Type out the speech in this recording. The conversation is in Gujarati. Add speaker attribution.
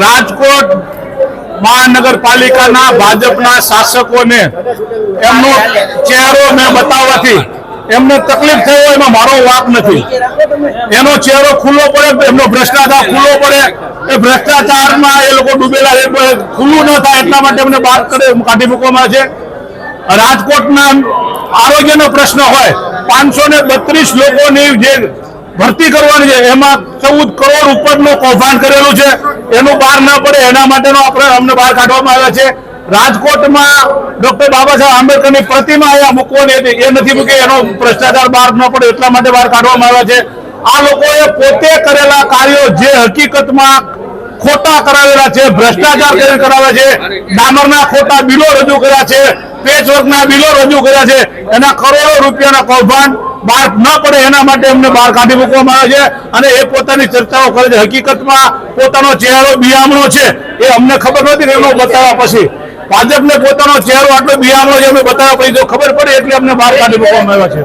Speaker 1: રાજકોટ મહાનગરપાલિકાના ભાજપના શાસકોને એમનો ચહેરો મેં બતાવવાથી એમને તકલીફ થઈ હોય એમાં મારો વાંક નથી. એનો ચહેરો ખુલ્લો પડે, એમનો ભ્રષ્ટાચાર ખુલ્લો પડે, એ ભ્રષ્ટાચારમાં એ લોકો ડૂબેલા ખુલ્લું ન થાય એટલા માટે એમને બહાર કાઢી મૂકવામાં છે. રાજકોટના આરોગ્યનો પ્રશ્ન હોય, 532 લોકોની જે ભરતી કરવાની છે એમાં 14 કરોડ ઉપરનું કૌભાંડ કરેલું છે, એનું બહાર ના પડે એના માટેનો અમને બહાર કાઢવામાં આવ્યા છે. રાજકોટમાં ડોક્ટર બાબા સાહેબ આંબેડકરની પ્રતિમા અહીંયા મૂકવાની હતી, એ નથી મૂકી, એનો ભ્રષ્ટાચાર બહાર ન પડે એટલા માટે બહાર કાઢવામાં આવ્યા છે. આ લોકોએ પોતે કરેલા કાર્યો જે હકીકતમાં ખોટા કરાવેલા છે, ભ્રષ્ટાચાર કરીને કરાવ્યા છે, ડામરના ખોટા બિલો રજૂ કર્યા છે, પેચવર્કના બિલો રજૂ કર્યા છે, એના કરોડો રૂપિયાના કૌભાંડ બહાર ન પડે એના માટે એમને બહાર કાઢી મૂકવામાં આવે છે અને એ પોતાની ચર્ચાઓ કરે છે. હકીકતમાં પોતાનો ચહેરો બિયામણો છે એ અમને ખબર નહોતી, એનો બતાવ્યા પછી ભાજપને પોતાનો ચહેરો આટલો બિયામણો છે અમે બતાવ્યા પછી જો ખબર પડે એટલે અમને બહાર કાઢી મૂકવામાં આવ્યા છે.